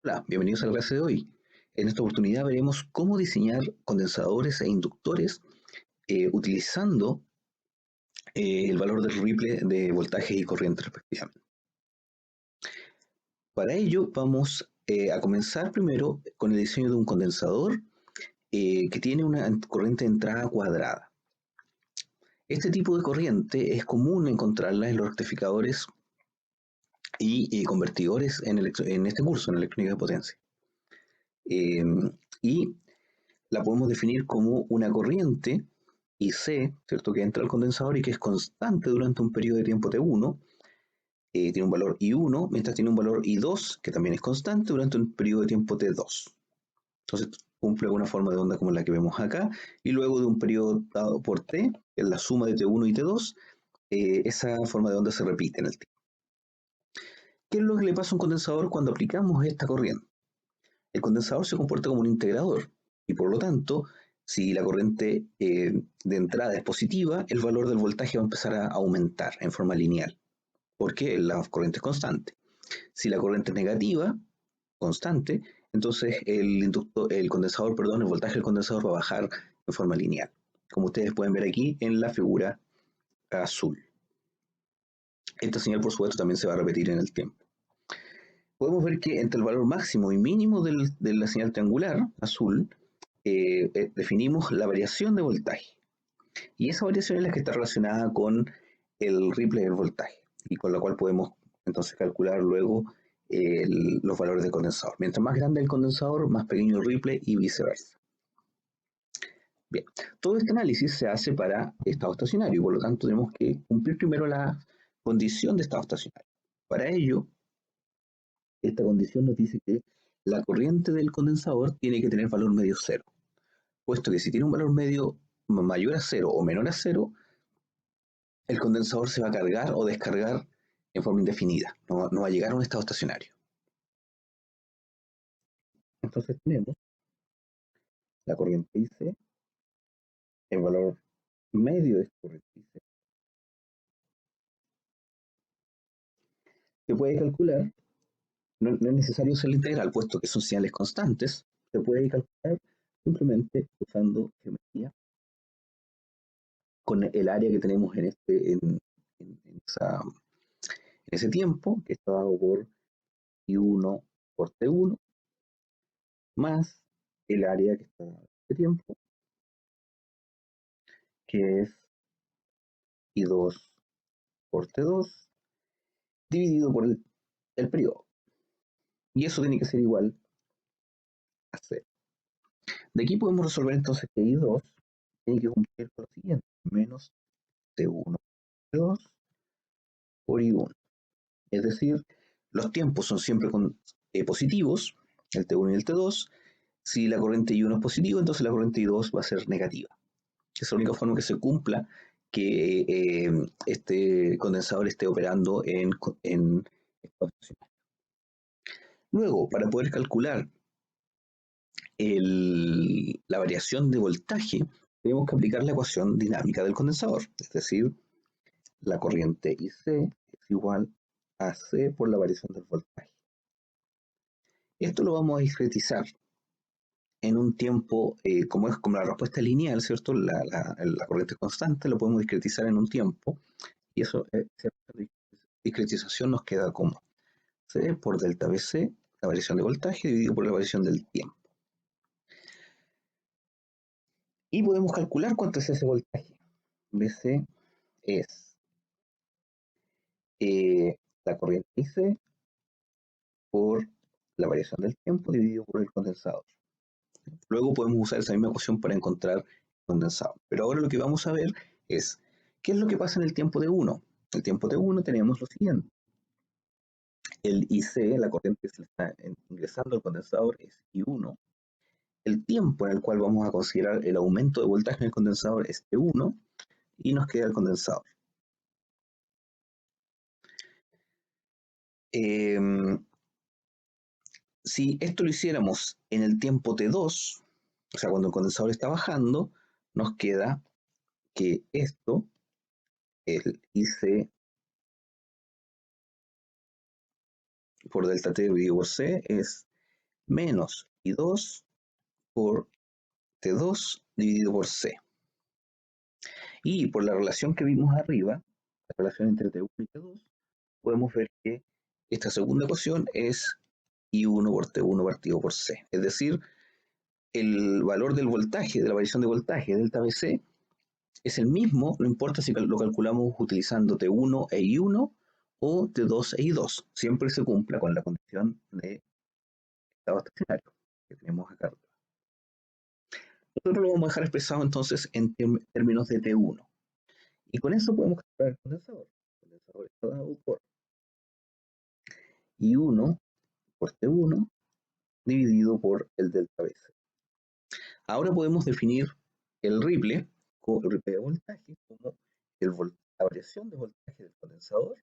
Hola, bienvenidos a la clase de hoy. En esta oportunidad veremos cómo diseñar condensadores e inductores utilizando el valor del ripple de voltaje y corriente respectivamente. Para ello vamos a comenzar primero con el diseño de un condensador que tiene una corriente de entrada cuadrada. Este tipo de corriente es común encontrarla en los rectificadores y convertidores en este curso, en electrónica de potencia. Eh, y la podemos definir como una corriente IC, ¿cierto? Que entra al condensador y que es constante durante un periodo de tiempo T1, tiene un valor I1, mientras tiene un valor I2, que también es constante durante un periodo de tiempo T2. Entonces cumple una forma de onda como la que vemos acá, y luego de un periodo dado por T, que es la suma de T1 y T2, esa forma de onda se repite en el tiempo. ¿Qué es lo que le pasa a un condensador cuando aplicamos esta corriente? El condensador se comporta como un integrador y por lo tanto, si la corriente de entrada es positiva, el valor del voltaje va a empezar a aumentar en forma lineal, porque la corriente es constante. Si la corriente es negativa, constante, entonces el condensador, perdón, el voltaje del condensador va a bajar en forma lineal, como ustedes pueden ver aquí en la figura azul. Esta señal, por supuesto, también se va a repetir en el tiempo. Podemos ver que entre el valor máximo y mínimo de la señal triangular azul, definimos la variación de voltaje. Y esa variación es la que está relacionada con el ripple del voltaje, y con la cual podemos entonces calcular luego los valores del condensador. Mientras más grande el condensador, más pequeño el ripple y viceversa. Bien, todo este análisis se hace para estado estacionario, y por lo tanto tenemos que cumplir primero la condición de estado estacionario. Para ello, esta condición nos dice que la corriente del condensador tiene que tener valor medio cero, puesto que si tiene un valor medio mayor a cero o menor a cero, el condensador se va a cargar o descargar en forma indefinida, no va a llegar a un estado estacionario. Entonces tenemos la corriente IC, el valor medio de esta corriente IC, se puede calcular, no es necesario usar la integral, puesto que son señales constantes, se puede calcular simplemente usando geometría con el área que tenemos en ese tiempo, que está dado por I1 por T1, más el área que está en este tiempo, que es I2 por T2, dividido por el periodo. Y eso tiene que ser igual a 0. De aquí podemos resolver entonces que I2 tiene que cumplir con lo siguiente, menos T1 T2 por I1. Es decir, los tiempos son siempre positivos, el T1 y el T2. Si la corriente I1 es positiva, entonces la corriente I2 va a ser negativa. Esa es la única forma que se cumpla que este condensador esté operando en estado estacionario. Luego, para poder calcular la variación de voltaje, tenemos que aplicar la ecuación dinámica del condensador, es decir, la corriente IC es igual a C por la variación del voltaje. Esto lo vamos a discretizar en un tiempo, como es como la respuesta lineal, ¿cierto? La corriente constante lo podemos discretizar en un tiempo, y eso, esa discretización nos queda como C por delta BC, la variación de voltaje, dividido por la variación del tiempo. Y podemos calcular cuánto es ese voltaje. BC es la corriente IC por la variación del tiempo dividido por el condensador. Luego podemos usar esa misma ecuación para encontrar el condensador. Pero ahora lo que vamos a ver es qué es lo que pasa en el tiempo T1. En el tiempo T1 tenemos lo siguiente. El IC, la corriente que se está ingresando al condensador, es I1. El tiempo en el cual vamos a considerar el aumento de voltaje en el condensador es T1 y nos queda el condensador. Si esto lo hiciéramos en el tiempo T2, o sea, cuando el condensador está bajando, nos queda que esto, el IC por delta T dividido por C, es menos I2 por T2 dividido por C. Y por la relación que vimos arriba, la relación entre T1 y T2, podemos ver que esta segunda ecuación es I1 por T1 partido por C. Es decir, el valor del voltaje, de la variación de voltaje, delta VC, es el mismo, no importa si lo calculamos utilizando T1 e I1 o T2 e I2, siempre se cumpla con la condición de estado estacionario que tenemos acá. Nosotros lo vamos a dejar expresado entonces en términos de T1. Y con eso podemos calcular el condensador. El condensador está dado por I1 por T1 dividido por el delta VC. Ahora podemos definir el ripple, el ripple de voltaje, como la variación de voltaje del condensador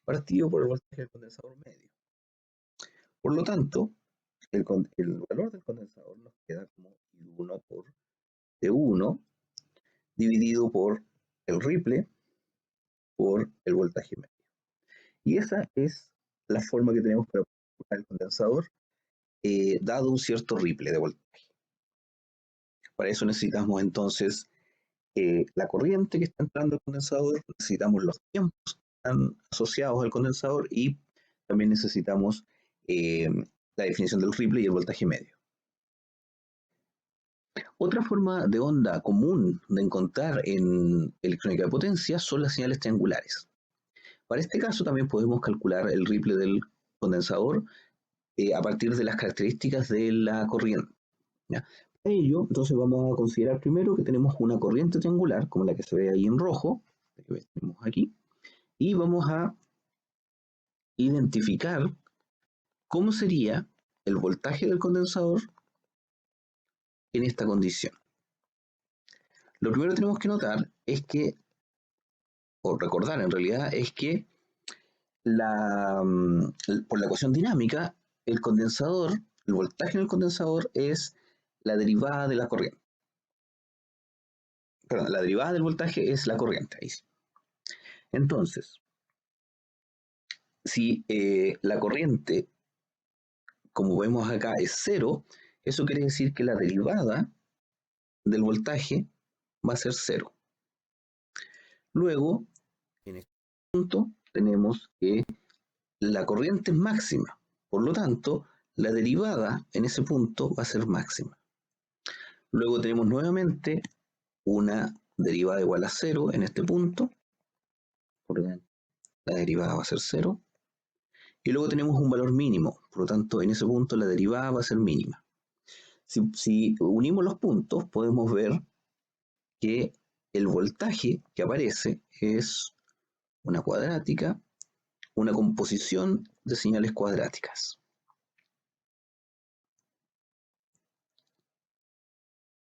partido por el voltaje del condensador medio. Por lo tanto, el valor del condensador nos queda como I1 por T1 dividido por el ripple por el voltaje medio. Y esa es la forma que tenemos para calcular el condensador dado un cierto ripple de voltaje. Para eso necesitamos entonces la corriente que está entrando al condensador, necesitamos los tiempos que están asociados al condensador y también necesitamos la definición del ripple y el voltaje medio. Otra forma de onda común de encontrar en electrónica de potencia son las señales triangulares. Para este caso también podemos calcular el ripple del condensador a partir de las características de la corriente. ¿Ya? Para ello, entonces vamos a considerar primero que tenemos una corriente triangular, como la que se ve ahí en rojo, que tenemos aquí, y vamos a identificar cómo sería el voltaje del condensador en esta condición. Lo primero que tenemos que notar es que, o recordar en realidad, es que por la ecuación dinámica, el condensador, el voltaje en el condensador es la derivada de la corriente. Perdón, la derivada del voltaje es la corriente. Ahí sí. Entonces, si la corriente, como vemos acá, es cero, eso quiere decir que la derivada del voltaje va a ser cero. Luego, en este punto, tenemos que la corriente es máxima. Por lo tanto, la derivada en ese punto va a ser máxima. Luego tenemos nuevamente una derivada igual a cero en este punto. Por lo tanto, la derivada va a ser cero. Y luego tenemos un valor mínimo. Por lo tanto, en ese punto la derivada va a ser mínima. Si unimos los puntos, podemos ver que el voltaje que aparece es una cuadrática, una composición de señales cuadráticas.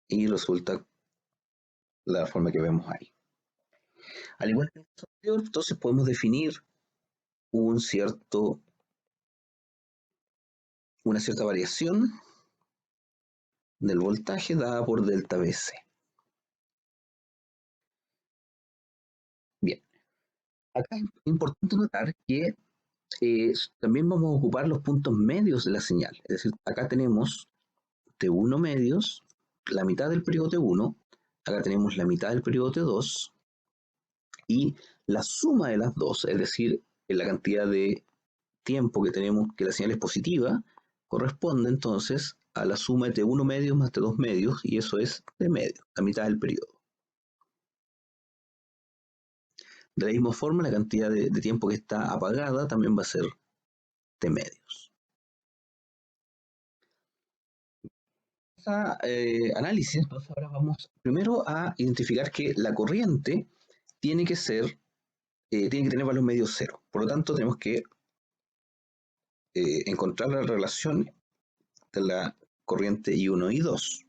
Y resulta la forma que vemos ahí. Al igual que en el caso anterior, entonces podemos definir una cierta variación del voltaje dada por delta Vc. Bien, acá es importante notar que también vamos a ocupar los puntos medios de la señal. Es decir, acá tenemos T1 medios, la mitad del periodo T1, acá tenemos la mitad del periodo T2, y la suma de las dos, es decir, la cantidad de tiempo que tenemos que la señal es positiva, corresponde entonces a la suma de T1 medios más T2 medios, y eso es T medio, la mitad del periodo. De la misma forma, la cantidad de tiempo que está apagada también va a ser T medios. Análisis, entonces ahora vamos primero a identificar que la corriente tiene que tener valor medio cero. Por lo tanto, tenemos que encontrar la relación de la corriente I1 y I2.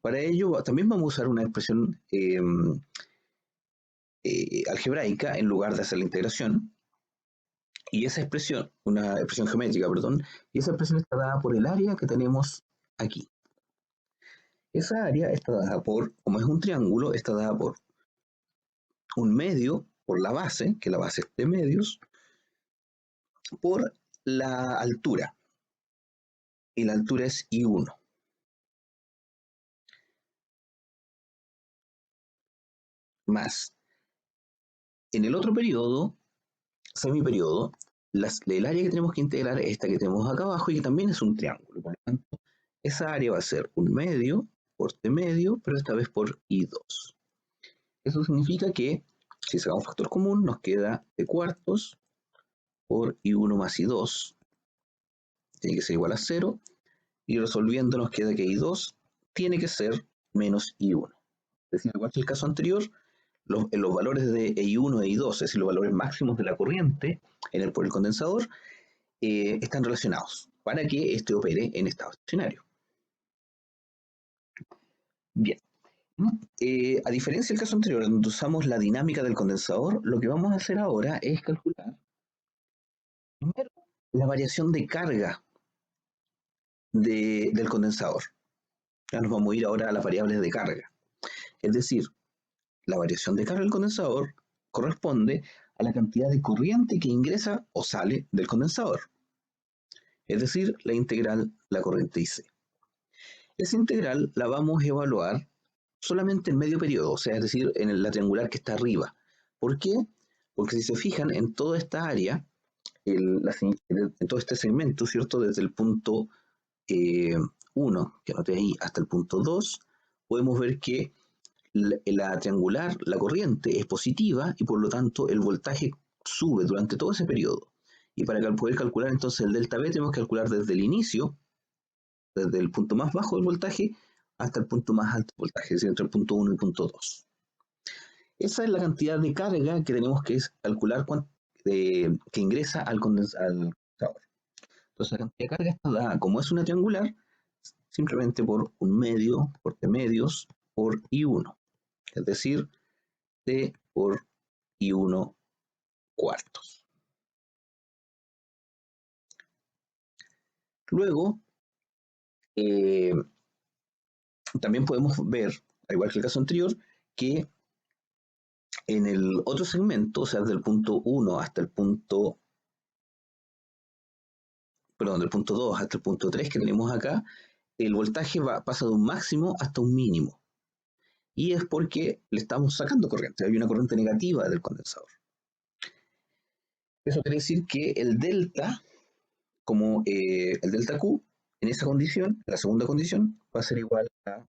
Para ello también vamos a usar una expresión algebraica en lugar de hacer la integración. Y esa expresión, una expresión geométrica, perdón, y esa expresión está dada por el área que tenemos aquí. Esa área está dada por, como es un triángulo, está dada por un medio, por la base, que la base es de medios, por la altura. y la altura es I1. Más, en el otro periodo, semiperiodo, el área que tenemos que integrar es esta que tenemos acá abajo y que también es un triángulo. Por lo tanto, esa área va a ser un medio por T medio, pero esta vez por I2. Eso significa que si sacamos un factor común, nos queda T cuartos por I1 más I2. Tiene que ser igual a 0. Y resolviendo nos queda que I2 tiene que ser menos I1. Es decir, igual que el caso anterior, los valores de I1 e I2, es decir, los valores máximos de la corriente por el condensador, están relacionados para que este opere en estado estacionario. Bien. A diferencia del caso anterior, donde usamos la dinámica del condensador, lo que vamos a hacer ahora es calcular primero la variación de carga del condensador. Ya nos vamos a ir ahora a las variables de carga. Es decir, la variación de carga del condensador corresponde a la cantidad de corriente que ingresa o sale del condensador. Es decir, la integral la corriente IC. Esa integral la vamos a evaluar solamente en medio periodo, o sea, es decir, en la triangular que está arriba. ¿Por qué? Porque si se fijan en toda esta área, en todo este segmento, ¿cierto? Desde el punto 1, que anoté ahí, hasta el punto 2, podemos ver que la triangular, la corriente, es positiva y por lo tanto el voltaje sube durante todo ese periodo. Y para poder calcular entonces el delta B tenemos que calcular desde el inicio, desde el punto más bajo del voltaje hasta el punto más alto del voltaje, es decir, entre el punto 1 y el punto 2. Esa es la cantidad de carga que tenemos que calcular que ingresa al condensador. Entonces la cantidad de carga está dada, como es una triangular, simplemente por un medio, por T medios, por I1. Es decir, T por I1 cuartos. Luego, también podemos ver, al igual que el caso anterior, que en el otro segmento, o sea, desde el punto 1 hasta el punto, perdón, del punto 2 hasta el punto 3 que tenemos acá, el voltaje pasa de un máximo hasta un mínimo. Y es porque le estamos sacando corriente, hay una corriente negativa del condensador. Eso quiere decir que el delta, como el delta Q, en esa condición, la segunda condición, va a ser igual a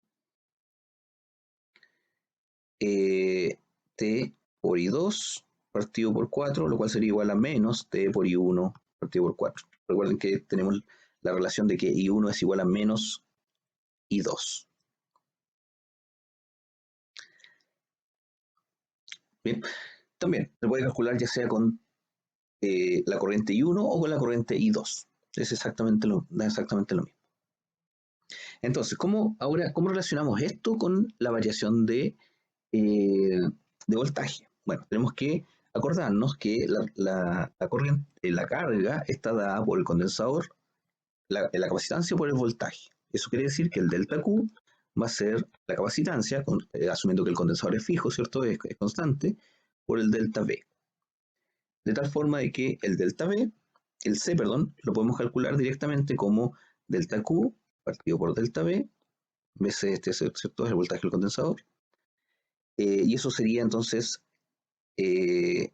T por I2 partido por 4, lo cual sería igual a menos T por I1 partido por 4. Recuerden que tenemos la relación de que I1 es igual a menos I2. Bien, también se puede calcular ya sea con la corriente I1 o con la corriente I2. Es exactamente lo mismo. Entonces, ¿cómo relacionamos esto con la variación de voltaje? Bueno, tenemos que acordarnos que la corriente, la carga está dada por el condensador, la capacitancia por el voltaje. Eso quiere decir que el delta Q va a ser la capacitancia, asumiendo que el condensador es fijo, ¿cierto? Es constante, por el delta V. De tal forma de que el C, perdón, lo podemos calcular directamente como delta Q partido por delta V, BC ¿cierto? Es el voltaje del condensador. Y eso sería entonces E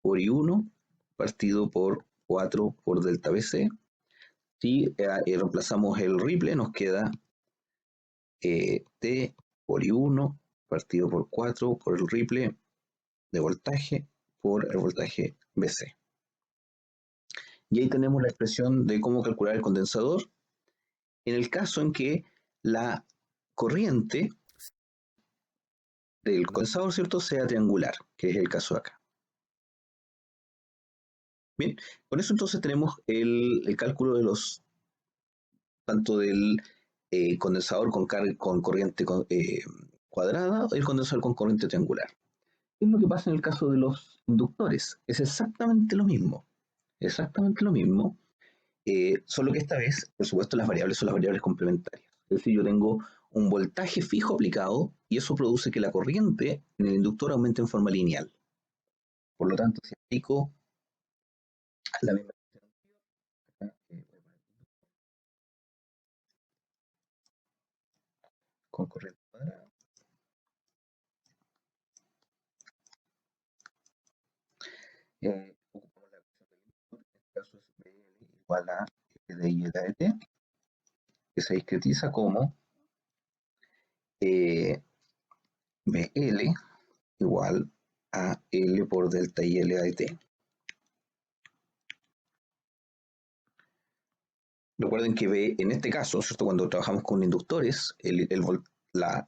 por I1 partido por 4 por delta BC. Si reemplazamos el ripple, nos queda T por I1 partido por 4 por el ripple de voltaje por el voltaje BC. Y ahí tenemos la expresión de cómo calcular el condensador en el caso en que la corriente del condensador, ¿cierto?, sea triangular, que es el caso acá. Bien, con eso entonces tenemos el cálculo de tanto del condensador con corriente cuadrada o el condensador con corriente triangular. ¿Qué es lo que pasa en el caso de los inductores? Es exactamente lo mismo. Exactamente lo mismo. Solo que esta vez, por supuesto, las variables son las variables complementarias. Es decir, yo tengo un voltaje fijo aplicado y eso produce que la corriente en el inductor aumente en forma lineal. Por lo tanto, si aplico la misma con corriente cuadrada. Ocupamos la ecuación del inductor, en este caso es BL igual a F de I de T, que se discretiza como BL igual a L por delta IL de T. Recuerden que B, en este caso, ¿cierto? Cuando trabajamos con inductores, el voltaje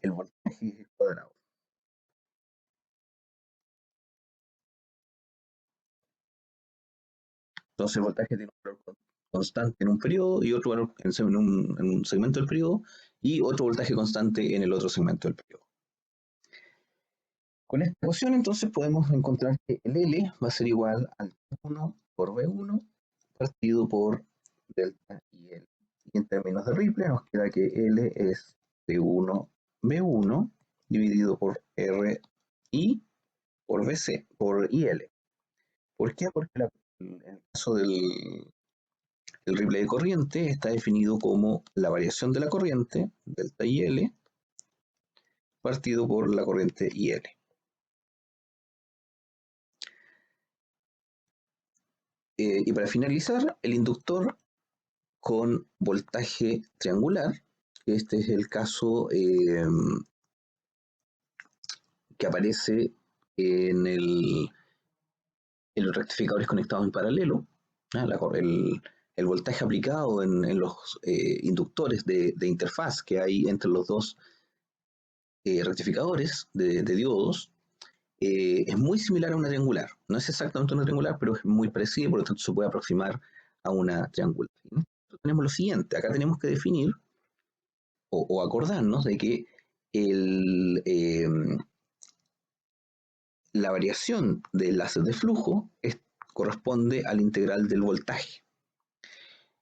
es cuadrado. Entonces el voltaje tiene un valor constante en un periodo y otro valor en un segmento del periodo y otro voltaje constante en el otro segmento del periodo. Con esta ecuación entonces podemos encontrar que el L va a ser igual al T1 por B1 partido por delta IL. Y en términos de Ripley nos queda que L es T1 B1 dividido por RI por BC, por IL. ¿Por qué? Porque en el caso del Ripley de corriente está definido como la variación de la corriente, delta IL, partido por la corriente IL. Y para finalizar, el inductor con voltaje triangular, este es el caso que aparece en, en los rectificadores conectados en paralelo, ¿ah? El voltaje aplicado en los inductores de interfaz que hay entre los dos rectificadores de diodos es muy similar a una triangular. No es exactamente una triangular, pero es muy parecida y por lo tanto se puede aproximar a una triangular. Entonces tenemos lo siguiente, acá tenemos que definir o acordarnos de que el, la variación de enlaces de flujo corresponde al integral del voltaje.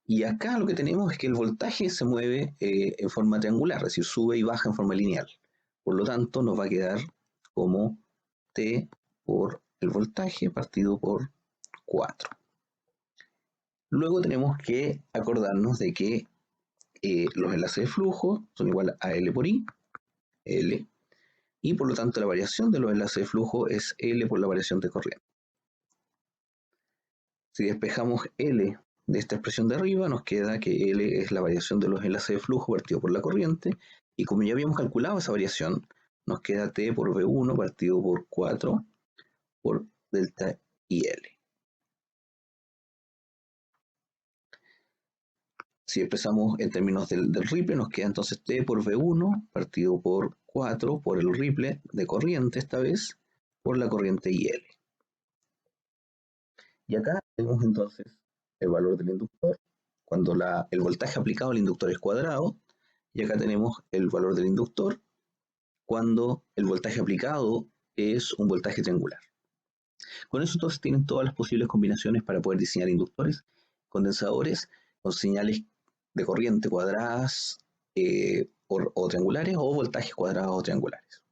Y acá lo que tenemos es que el voltaje se mueve en forma triangular, es decir, sube y baja en forma lineal. Por lo tanto, nos va a quedar como T por el voltaje partido por 4. Luego tenemos que acordarnos de que los enlaces de flujo son igual a L por I, L, y por lo tanto la variación de los enlaces de flujo es L por la variación de corriente. Si despejamos L de esta expresión de arriba, nos queda que L es la variación de los enlaces de flujo partido por la corriente, y como ya habíamos calculado esa variación, nos queda T por V1 partido por 4 por delta IL. Si expresamos en términos del Ripley, nos queda entonces T por V1 partido por 4 por el Ripley de corriente esta vez, por la corriente IL. Y acá tenemos entonces el valor del inductor, cuando el voltaje aplicado al inductor es cuadrado, y acá tenemos el valor del inductor cuando el voltaje aplicado es un voltaje triangular. Con eso entonces tienen todas las posibles combinaciones para poder diseñar inductores, condensadores con señales de corriente cuadradas o triangulares o voltajes cuadrados o triangulares.